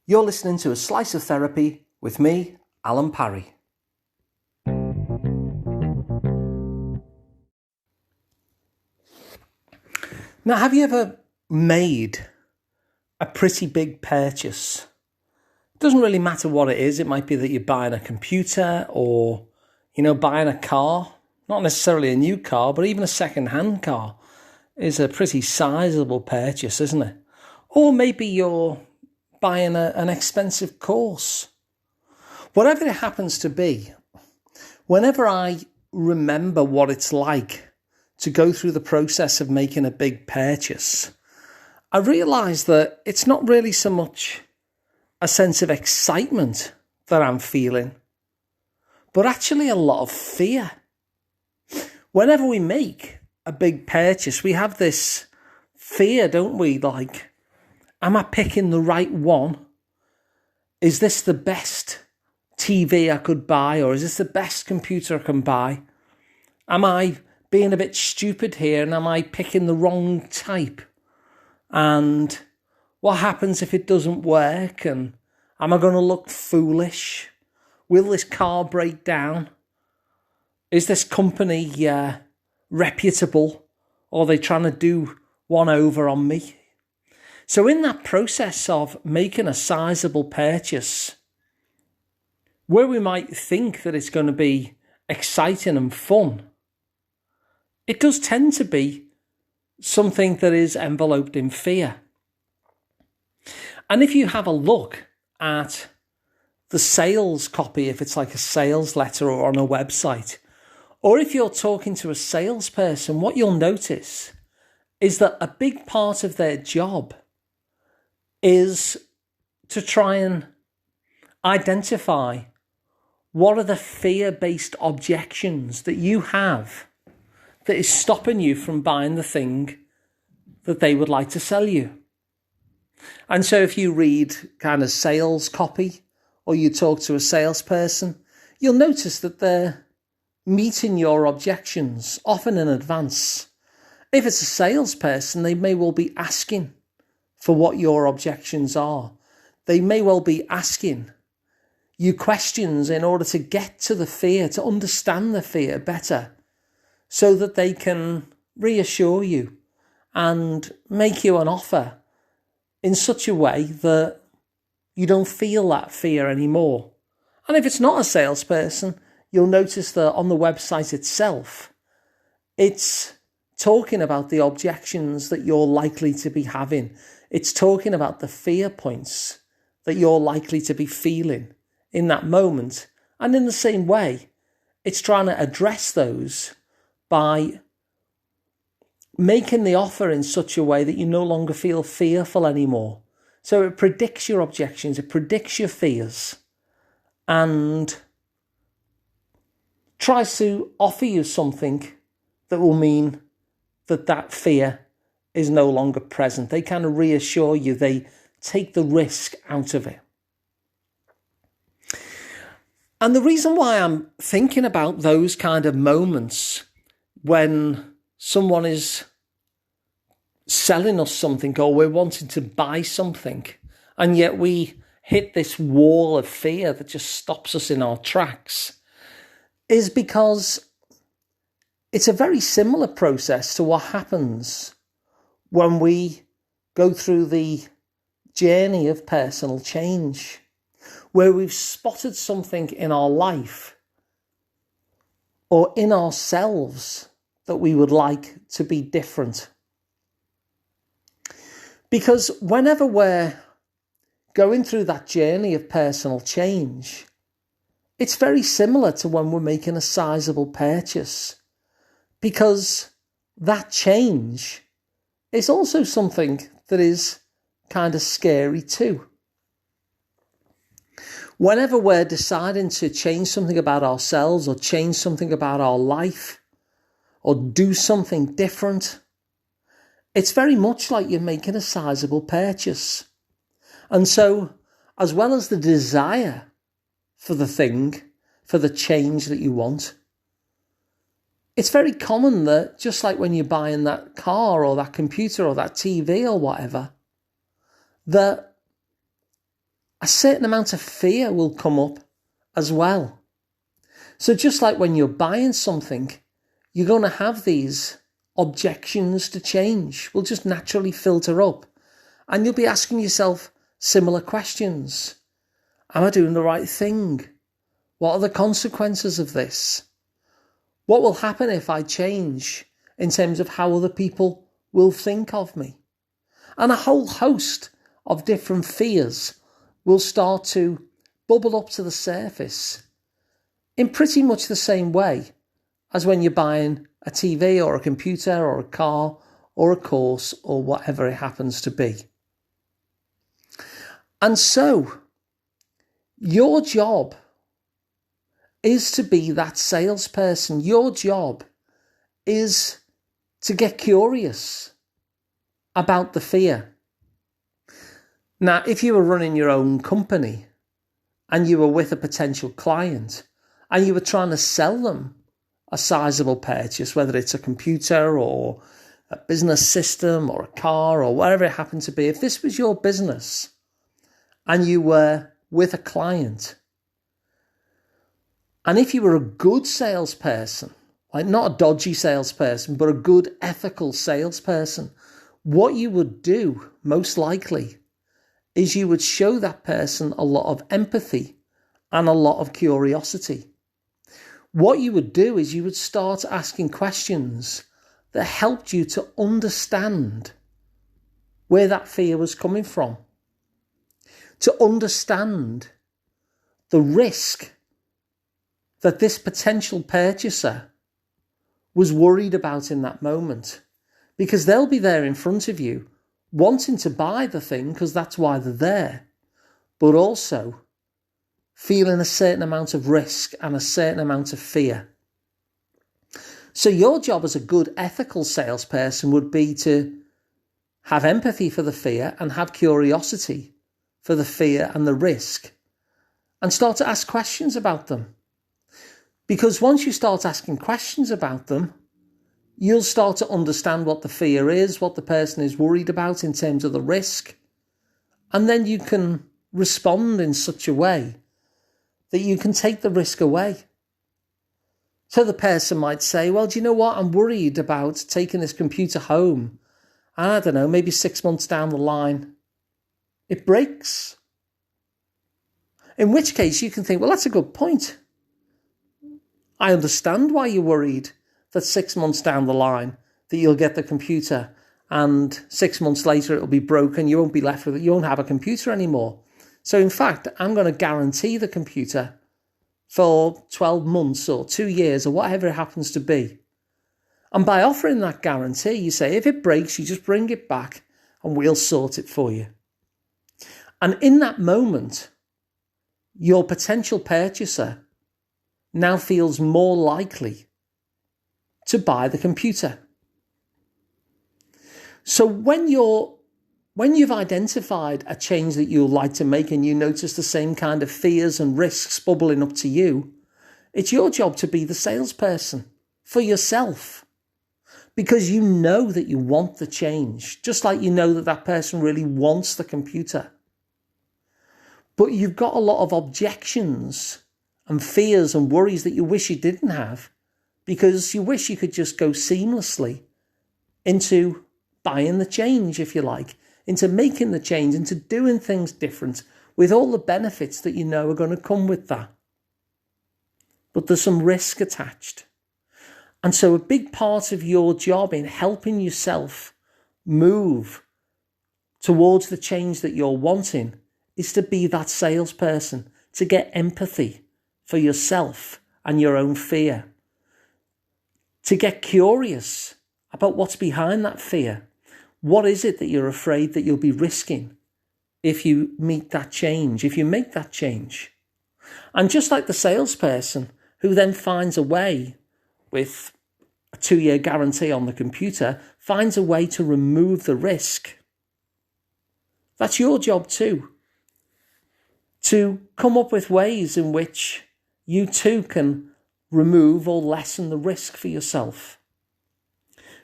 You're listening to A Slice of Therapy with me, Alun Parry. Now, have you ever made a pretty big purchase? It doesn't really matter what it is. It might be that you're buying a computer or, buying a car. Not necessarily a new car, but even a second-hand car is a pretty sizable purchase, isn't it? Or maybe you're buying an expensive course. Whatever it happens to be, whenever I remember what it's like to go through the process of making a big purchase, I realise that it's not really so much a sense of excitement that I'm feeling, but actually a lot of fear. Whenever we make a big purchase, we have this fear, don't we? Like, am I picking the right one? Is this the best TV I could buy, or is this the best computer I can buy? Am I being a bit stupid here, and am I picking the wrong type? And what happens if it doesn't work? And am I going to look foolish? Will this car break down? Is this company reputable? Or are they trying to do one over on me? So in that process of making a sizable purchase, where we might think that it's going to be exciting and fun, it does tend to be something that is enveloped in fear. And if you have a look at the sales copy, if it's like a sales letter or on a website, or if you're talking to a salesperson, what you'll notice is that a big part of their job is to try and identify what are the fear-based objections that you have that is stopping you from buying the thing that they would like to sell you. And so if you read kind of sales copy or you talk to a salesperson, you'll notice that they're meeting your objections, often in advance. If it's a salesperson, they may well be asking for what your objections are. They may well be asking you questions in order to get to the fear, to understand the fear better, so that they can reassure you and make you an offer in such a way that you don't feel that fear anymore. And if it's not a salesperson, you'll notice that on the website itself, it's talking about the objections that you're likely to be having. It's talking about the fear points that you're likely to be feeling in that moment. And in the same way, it's trying to address those by making the offer in such a way that you no longer feel fearful anymore. So it predicts your objections, it predicts your fears, and tries to offer you something that will mean that fear is no longer present. They kind of reassure you, they take the risk out of it. And the reason why I'm thinking about those kind of moments when someone is selling us something or we're wanting to buy something, and yet we hit this wall of fear that just stops us in our tracks, is because it's a very similar process to what happens when we go through the journey of personal change, where we've spotted something in our life or in ourselves that we would like to be different. Because whenever we're going through that journey of personal change, it's very similar to when we're making a sizable purchase, because that change is also something that is kind of scary too. Whenever we're deciding to change something about ourselves or change something about our life or do something different, it's very much like you're making a sizable purchase. And so, as well as the desire for the thing, for the change that you want, it's very common that just like when you're buying that car or that computer or that TV or whatever, that a certain amount of fear will come up as well. So just like when you're buying something, you're going to have these objections to change will just naturally filter up, and you'll be asking yourself similar questions. Am I doing the right thing? What are the consequences of this? What will happen if I change in terms of how other people will think of me? And a whole host of different fears will start to bubble up to the surface in pretty much the same way as when you're buying a TV or a computer or a car or a course or whatever it happens to be. And so your job is to be that salesperson. Your job is to get curious about the fear. Now, if you were running your own company and you were with a potential client and you were trying to sell them a sizable purchase, whether it's a computer or a business system or a car or whatever it happened to be, if this was your business and you were with a client, and if you were a good salesperson, like not a dodgy salesperson, but a good ethical salesperson, what you would do most likely is you would show that person a lot of empathy and a lot of curiosity. What you would do is you would start asking questions that helped you to understand where that fear was coming from, to understand the risk that this potential purchaser was worried about in that moment, because they'll be there in front of you wanting to buy the thing because that's why they're there, but also feeling a certain amount of risk and a certain amount of fear. So your job as a good ethical salesperson would be to have empathy for the fear and have curiosity for the fear and the risk, and start to ask questions about them. Because once you start asking questions about them, you'll start to understand what the fear is, what the person is worried about in terms of the risk, and then you can respond in such a way that you can take the risk away. So the person might say, well, do you know what? I'm worried about taking this computer home. And I don't know, maybe 6 months down the line, it breaks. In which case you can think, well, that's a good point. I understand why you're worried that 6 months down the line that you'll get the computer and 6 months later it'll be broken. You won't be left with it. You won't have a computer anymore. So in fact, I'm going to guarantee the computer for 12 months or 2 years or whatever it happens to be. And by offering that guarantee, you say, if it breaks, you just bring it back and we'll sort it for you. And in that moment, your potential purchaser now feels more likely to buy the computer. So when you've identified a change that you'd like to make and you notice the same kind of fears and risks bubbling up to you, it's your job to be the salesperson for yourself, because you know that you want the change, just like you know that that person really wants the computer. But you've got a lot of objections and fears and worries that you wish you didn't have, because you wish you could just go seamlessly into buying the change, if you like, into making the change, into doing things different with all the benefits that you know are going to come with that. But there's some risk attached. And so a big part of your job in helping yourself move towards the change that you're wanting is to be that salesperson, to get empathy for yourself and your own fear, to get curious about what's behind that fear. What is it that you're afraid that you'll be risking if you meet that change, if you make that change? And just like the salesperson who then finds a way with a 2-year guarantee on the computer, finds a way to remove the risk. That's your job too, to come up with ways in which you too can remove or lessen the risk for yourself.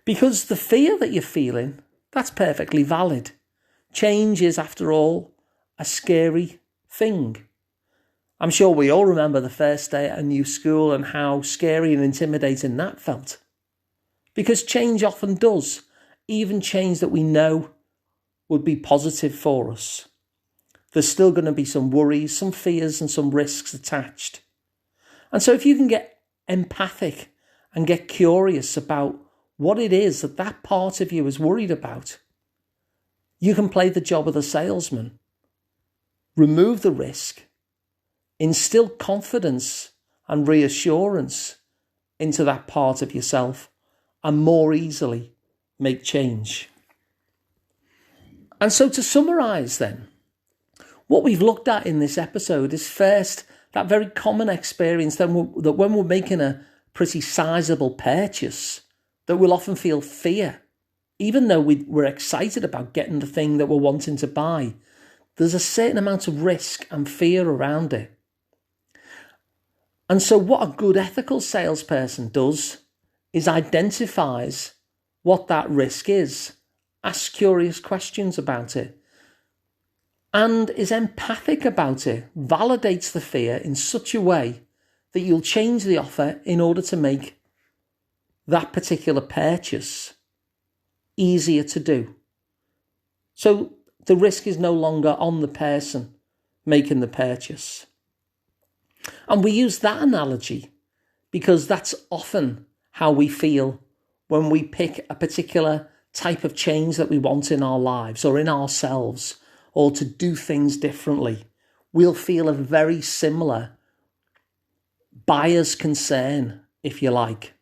Because the fear that you're feeling, that's perfectly valid. Change is, after all, a scary thing. I'm sure we all remember the first day at a new school and how scary and intimidating that felt. Because change often does, even change that we know would be positive for us. There's still going to be some worries, some fears and some risks attached. And so if you can get empathic and get curious about what it is that that part of you is worried about, you can play the job of the salesman. Remove the risk, instill confidence and reassurance into that part of yourself, and more easily make change. And so to summarise then, what we've looked at in this episode is first that very common experience that when we're making a pretty sizable purchase, that we'll often feel fear. Even though we're excited about getting the thing that we're wanting to buy, there's a certain amount of risk and fear around it. And so what a good ethical salesperson does is identifies what that risk is, asks curious questions about it, and is empathic about it, validates the fear in such a way that you'll change the offer in order to make that particular purchase easier to do. So the risk is no longer on the person making the purchase. And we use that analogy because that's often how we feel when we pick a particular type of change that we want in our lives or in ourselves, or to do things differently. We'll feel a very similar buyer's concern, if you like.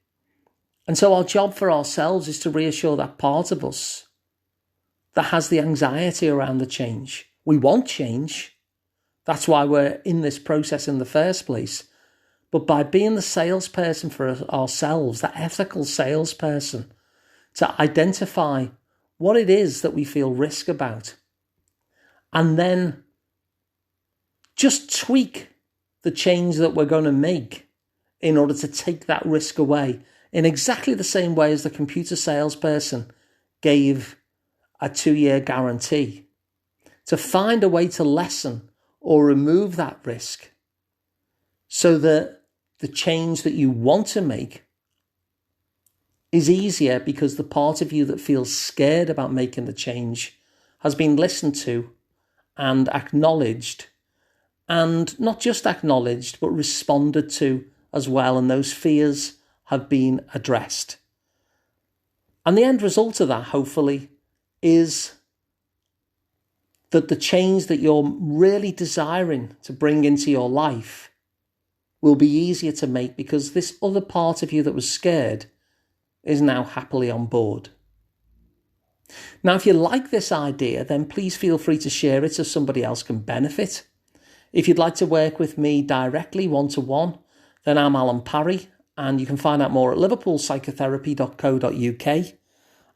And so our job for ourselves is to reassure that part of us that has the anxiety around the change. We want change. That's why we're in this process in the first place. But by being the salesperson for ourselves, that ethical salesperson, to identify what it is that we feel risk about, and then just tweak the change that we're going to make in order to take that risk away, in exactly the same way as the computer salesperson gave a 2-year guarantee, to find a way to lessen or remove that risk so that the change that you want to make is easier, because the part of you that feels scared about making the change has been listened to and acknowledged, and not just acknowledged, but responded to as well. And those fears have been addressed. And the end result of that, hopefully, is that the change that you're really desiring to bring into your life will be easier to make, because this other part of you that was scared is now happily on board. Now, if you like this idea, then please feel free to share it so somebody else can benefit. If you'd like to work with me directly, one-to-one, then I'm Alun Parry, and you can find out more at liverpoolpsychotherapy.co.uk.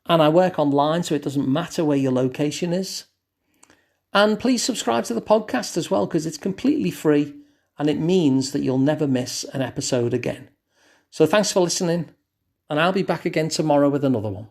And I work online, so it doesn't matter where your location is. And please subscribe to the podcast as well, because it's completely free, and it means that you'll never miss an episode again. So thanks for listening, and I'll be back again tomorrow with another one.